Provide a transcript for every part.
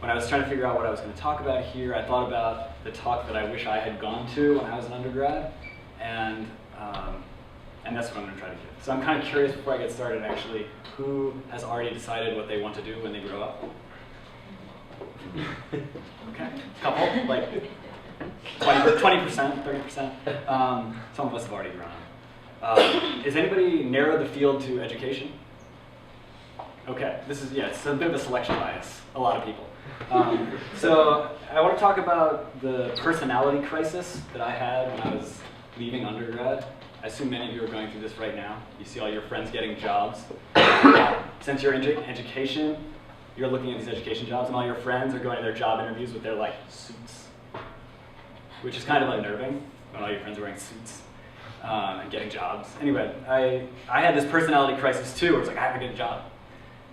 when I was trying to figure out what I was going to talk about here, I thought about the talk that I wish I had gone to when I was an undergrad, and that's what I'm going to try to give. So I'm kind of curious before I get started, actually, who has already decided what they want to do when they grow up? Okay, a couple, like 20%, 30%. Some of us have already grown up. Has anybody narrowed the field to education? Okay, this is, yeah, it's a bit of a selection bias, a lot of people. So I want to talk about the personality crisis that I had when I was leaving undergrad. I assume many of you are going through this right now. You see all your friends getting jobs. Since you're in education, you're looking at these education jobs, and all your friends are going to their job interviews with their like suits, which is kind of unnerving when all your friends are wearing suits and getting jobs. Anyway, I had this personality crisis too, where it's like I have to get a job.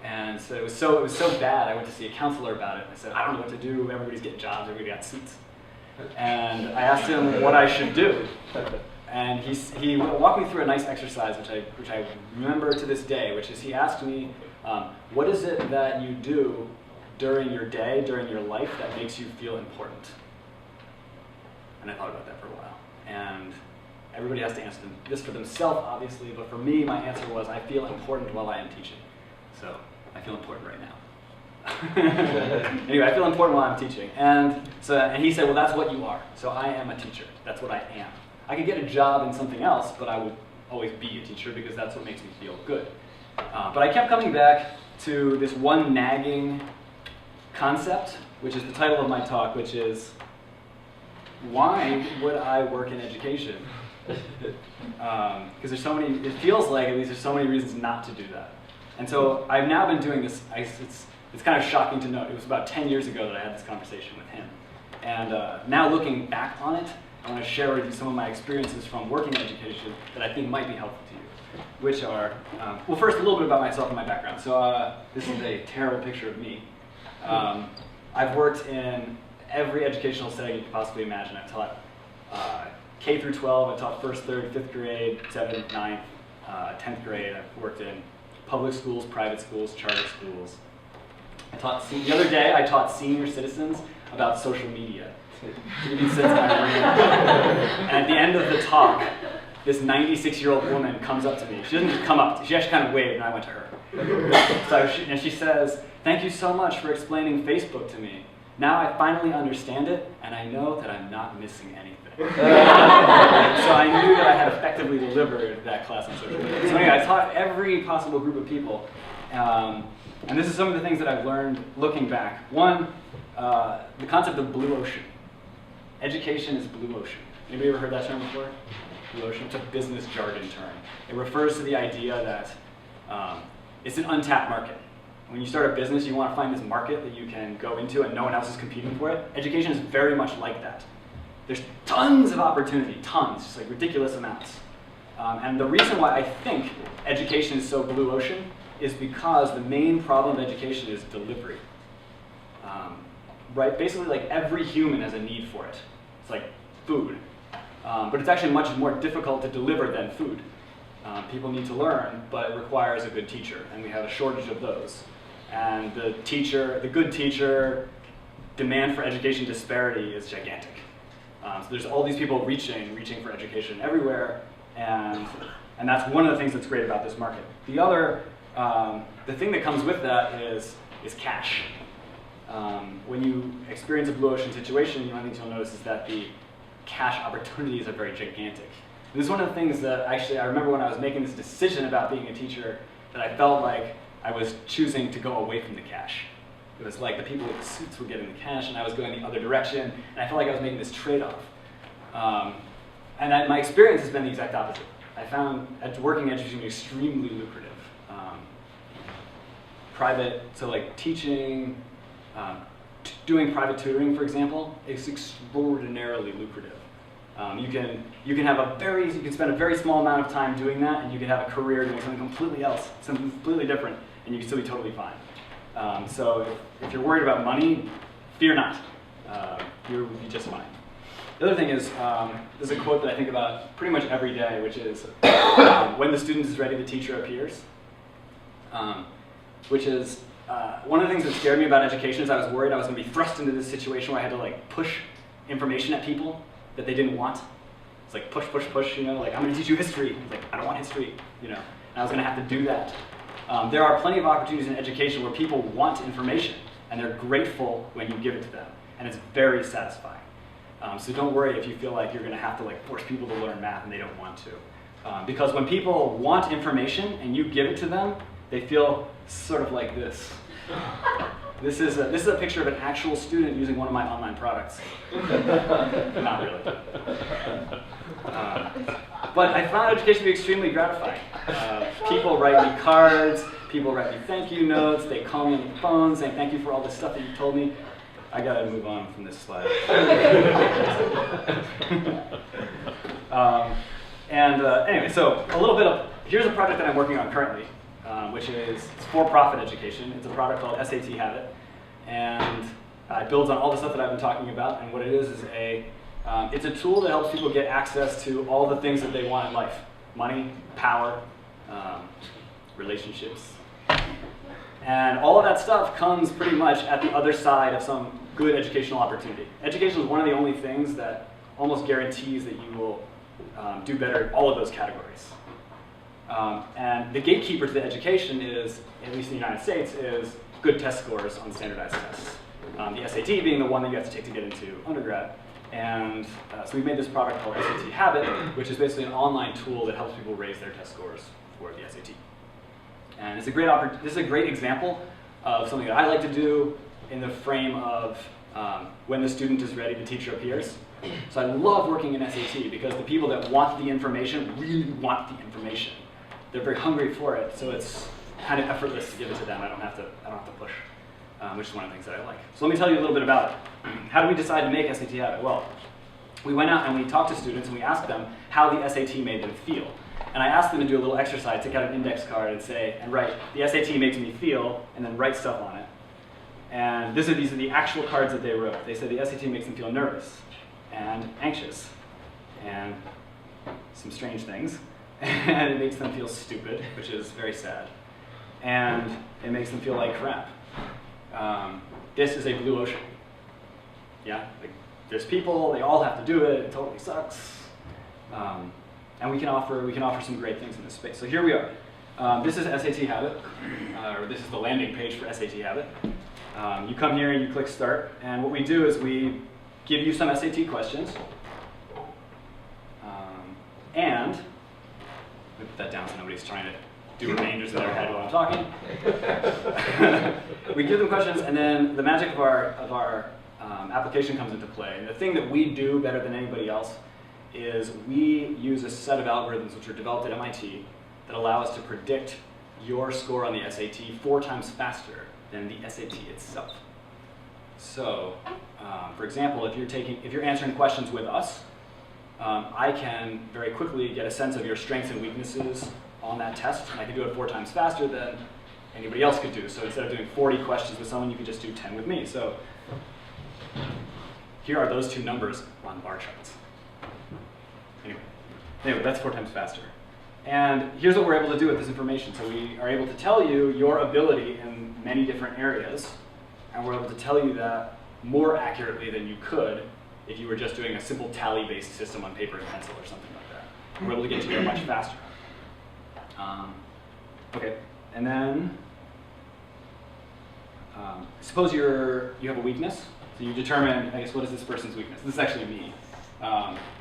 And so it was so bad, I went to see a counselor about it. I said, I don't know what to do, everybody's getting jobs, everybody got suits. And I asked him what I should do. And he walked me through a nice exercise, which I remember to this day, which is he asked me, what is it that you do during your day, during your life, that makes you feel important? And I thought about that for a while. And everybody has to answer this for themselves, obviously, but for me, my answer was, I feel important while I am teaching. So I feel important right now. Anyway, I feel important while I'm teaching. And he said, well, that's what you are. So I am a teacher. That's what I am. I could get a job in something else, but I would always be a teacher because that's what makes me feel good. But I kept coming back to this one nagging concept, which is the title of my talk, which is, why would I work in education? Because there's so many, it feels like at least there's so many reasons not to do that. And so I've now been doing this, it's kind of shocking to note, it was about 10 years ago that I had this conversation with him. And now looking back on it, I want to share with you some of my experiences from working in education that I think might be helpful to you, which are, well, first a little bit about myself and my background. So this is a terrible picture of me. I've worked in every educational setting you could possibly imagine. I've taught K through 12, I taught 1st, 3rd, 5th grade, 7th, 9th, 10th grade. I've worked in public schools, private schools, charter schools. The other day I taught senior citizens about social media. You can sense my brain. And at the end of the talk, this 96-year-old woman comes up to me. She doesn't just come up, she actually kind of waved and I went to her. And she says, thank you so much for explaining Facebook to me. Now I finally understand it, and I know that I'm not missing anything. So I knew that I had effectively delivered that class on social media. So anyway, I taught every possible group of people. And this is some of the things that I've learned looking back. One, the concept of blue ocean. Education is blue ocean. Anybody ever heard that term before? Blue ocean? It's a business jargon term. It refers to the idea that it's an untapped market. When you start a business, you want to find this market that you can go into and no one else is competing for it. Education is very much like that. There's tons of opportunity, tons, just like ridiculous amounts. And the reason why I think education is so blue ocean is because the main problem of education is delivery. Right? Basically, like every human has a need for it. It's like food. But it's actually much more difficult to deliver than food. People need to learn, but it requires a good teacher, and we have a shortage of those. And the good teacher, demand for education disparity is gigantic. So there's all these people reaching for education everywhere, and that's one of the things that's great about this market. The other, the thing that comes with that is cash. When you experience a blue ocean situation, one of the things you'll notice is that the cash opportunities are very gigantic. This is one of the things that actually I remember when I was making this decision about being a teacher, that I felt like I was choosing to go away from the cash. It was like the people with the suits were getting the cash and I was going the other direction, and I felt like I was making this trade-off. My experience has been the exact opposite. I found working in education extremely lucrative. So like teaching, doing private tutoring, for example, is extraordinarily lucrative. You can spend a very small amount of time doing that, and you can have a career doing something completely else, something completely different, and you can still be totally fine. So if you're worried about money, fear not. You'll be just fine. The other thing is, there's a quote that I think about pretty much every day, which is, when the student is ready, the teacher appears. Which is, one of the things that scared me about education is I was worried I was going to be thrust into this situation where I had to like push information at people that they didn't want. It's like push, push, push, you know, like I'm going to teach you history. It's like, I don't want history, you know, and I was going to have to do that. There are plenty of opportunities in education where people want information and they're grateful when you give it to them, and it's very satisfying. So don't worry if you feel like you're going to have to like force people to learn math and they don't want to. Because when people want information and you give it to them, they feel sort of like this. This is a picture of an actual student using one of my online products. Not really. But I found education to be extremely gratifying. People write me cards, people write me thank you notes, they call me on the phone saying thank you for all this stuff that you told me. I gotta move on from this slide. Anyway, so a little bit of, here's a project that I'm working on currently, which is for-profit education. It's a product called SAT Habit, and it builds on all the stuff that I've been talking about, and what it is it's a tool that helps people get access to all the things that they want in life. Money, power, relationships. And all of that stuff comes pretty much at the other side of some good educational opportunity. Education is one of the only things that almost guarantees that you will do better in all of those categories. And the gatekeeper to the education is, at least in the United States, is good test scores on standardized tests. The SAT being the one that you have to take to get into undergrad. And so we made this product called SAT Habit, which is basically an online tool that helps people raise their test scores for the SAT. And it's a great this is a great example of something that I like to do in the frame of when the student is ready to teach their peers. So I love working in SAT because the people that want the information really want the information. They're very hungry for it, so it's kind of effortless to give it to them. I don't have to push, which is one of the things that I like. So let me tell you a little bit about it. How did we decide to make SAT Habit? Well, we went out and we talked to students and we asked them how the SAT made them feel. And I asked them to do a little exercise, take out an index card and write, the SAT makes me feel, and then write stuff on it. And these are the actual cards that they wrote. They said the SAT makes them feel nervous and anxious and some strange things. And it makes them feel stupid, which is very sad. And it makes them feel like crap. This is a blue ocean. Yeah, like, there's people, they all have to do it totally sucks. And we can offer some great things in this space. So here we are. This is SAT Habit, or this is the landing page for SAT Habit. You come here and you click Start, and what we do is we give you some SAT questions, and let me put that down so nobody's trying to do remainders in their head while I'm talking. We give them questions, and then the magic of our application comes into play. And the thing that we do better than anybody else is we use a set of algorithms which are developed at MIT that allow us to predict your score on the SAT 4 times faster than the SAT itself. So, for example, if you're answering questions with us, I can very quickly get a sense of your strengths and weaknesses on that test, and I can do it 4 times faster than anybody else could do. So instead of doing 40 questions with someone, you could just do 10 with me. So here are those 2 numbers on bar charts. Anyway, that's 4 times faster. And here's what we're able to do with this information. So we are able to tell you your ability in many different areas, and we're able to tell you that more accurately than you could if you were just doing a simple tally-based system on paper and pencil or something like that. We're able to get to there much faster. Okay, and then suppose you have a weakness. So you determine, I guess, what is this person's weakness? This is actually me.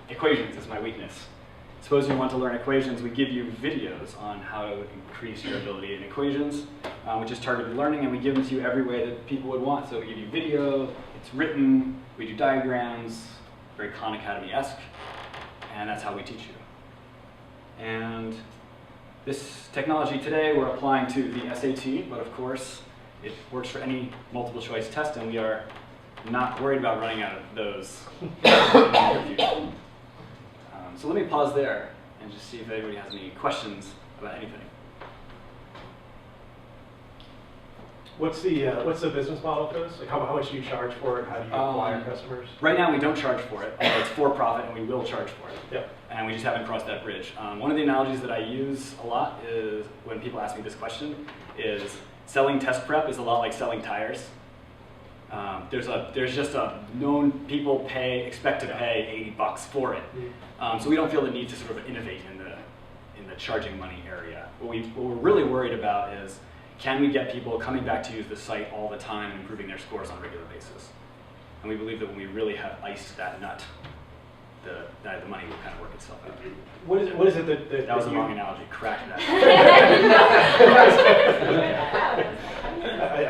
Equations is my weakness. Suppose you want to learn equations, we give you videos on how to increase your ability in equations, which is targeted learning, and we give them to you every way that people would want. So we give you video, it's written, we do diagrams, very Khan Academy-esque, and that's how we teach you. And this technology today we're applying to the SAT, but of course it works for any multiple choice test, and we are not worried about running out of those in the near future. So let me pause there and just see if anybody has any questions about anything. What's the business model for this? Like how much do you charge for it? How do you acquire customers? Right now we don't charge for it, although it's for profit and we will charge for it. Yep. And we just haven't crossed that bridge. One of the analogies that I use a lot is when people ask me this question is, selling test prep is a lot like selling tires. There's just a known people expect to pay $80 for it. So we don't feel the need to sort of innovate in the charging money area. What we're really worried about is, can we get people coming back to use the site all the time and improving their scores on a regular basis? And we believe that when we really have iced that nut, the money will kind of work itself out. What is it That was a long analogy. Crack that.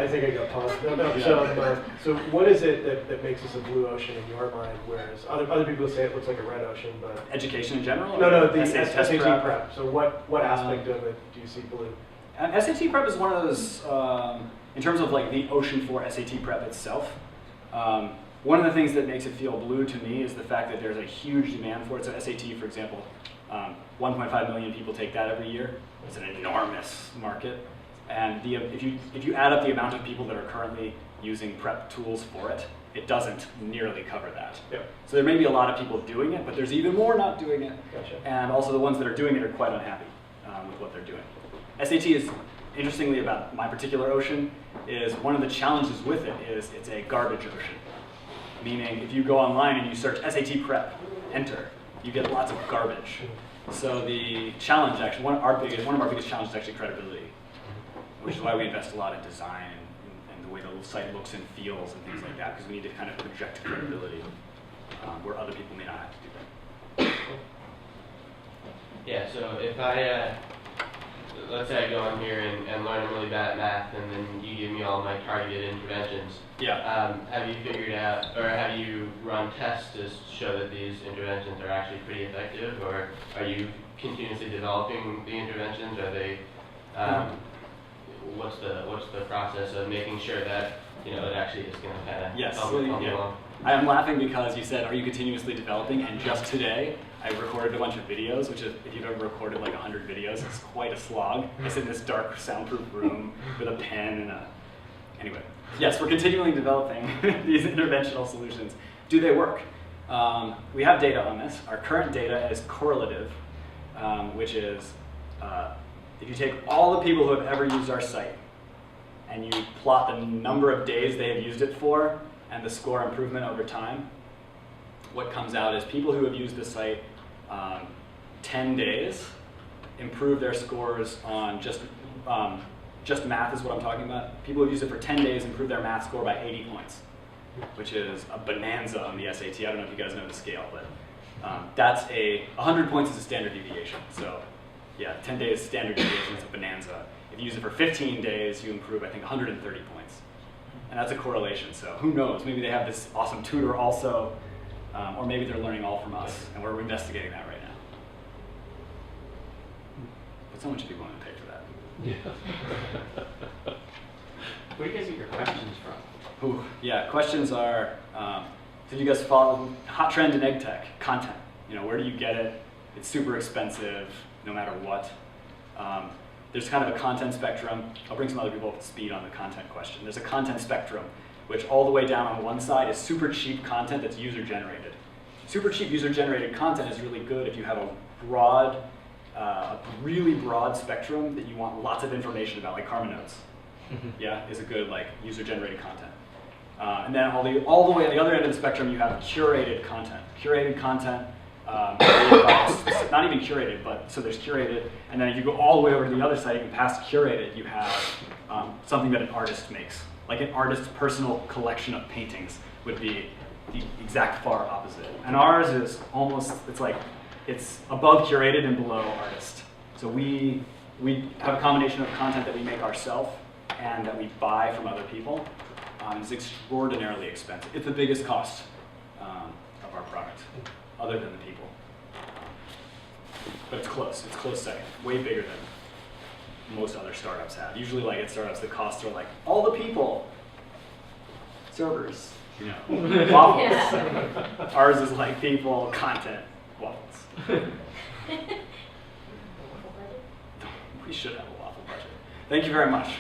I think I got paused. No. Yeah. So what is it that makes us a blue ocean in your mind, whereas other people say it looks like a red ocean, but... Education in general? No, the SAT SAT prep. So what aspect of it do you see blue? SAT prep is one of those, in terms of like the ocean for SAT prep itself, one of the things that makes it feel blue to me is the fact that there's a huge demand for it. So SAT, for example, 1.5 million people take that every year. It's an enormous market. And if you add up the amount of people that are currently using prep tools for it, it doesn't nearly cover that. Yep. So there may be a lot of people doing it, but there's even more not doing it. Gotcha. And also the ones that are doing it are quite unhappy with what they're doing. SAT is, interestingly about my particular ocean, is one of the challenges with it is it's a garbage ocean. Meaning if you go online and you search SAT prep, enter, you get lots of garbage. So the challenge actually, one of our biggest challenges is actually credibility, which is why we invest a lot in design and the way the site looks and feels and things like that, because we need to kind of project credibility where other people may not have to do that. Yeah, so if I, let's say I go on here and learn I'm really bad at math, and then you give me all my targeted interventions. Yeah. Have you figured out, or have you run tests to show that these interventions are actually pretty effective, or are you continuously developing the interventions? Are they, what's the process of making sure that it actually is going to kind of help you along? I am laughing because you said, are you continuously developing? And just today, I recorded a bunch of videos, which is, if you've ever recorded like 100 videos, it's quite a slog. I sit in this dark, soundproof room with a pen and anyway. Yes, we're continually developing these interventional solutions. Do they work? We have data on this. Our current data is correlative, which is if you take all the people who have ever used our site and you plot the number of days they have used it for and the score improvement over time, what comes out is people who have used the site 10 days improve their scores on just math is what I'm talking about. People who use it for 10 days improve their math score by 80 points, which is a bonanza on the SAT. I don't know if you guys know the scale, but that's 100 points is a standard deviation. So yeah, 10 days standard deviation is a bonanza. If you use it for 15 days, you improve, I think, 130 points. And that's a correlation, so who knows? Maybe they have this awesome tutor also, or maybe they're learning all from us, and we're investigating that right now. But someone should be willing to pay for that. Yeah. Where do you guys get your questions from? Ooh, yeah, questions are, did you guys follow hot trend in ed tech content? Where do you get it? It's super expensive, no matter what. There's kind of a content spectrum. I'll bring some other people up to speed on the content question. There's a content spectrum, which all the way down on one side is super cheap content that's user-generated. Super cheap user-generated content is really good if you have a really broad spectrum that you want lots of information about, like Karma Notes. Yeah, is a good user-generated content. And then all the way on the other end of the spectrum, you have curated content. Curated content, not even curated, but so there's curated, and then if you go all the way over to the other side, even past curated, you have something that an artist makes. Like an artist's personal collection of paintings would be the exact far opposite. And ours is almost, it's above curated and below artist. So we have a combination of content that we make ourselves and that we buy from other people. It's extraordinarily expensive. It's the biggest cost of our product, other than the people. But it's close. It's close second. Way bigger than most other startups have. Usually, at startups, the costs are all the people, servers, waffles. Yeah. Ours is people, content, waffles. We should have a waffle budget. Thank you very much.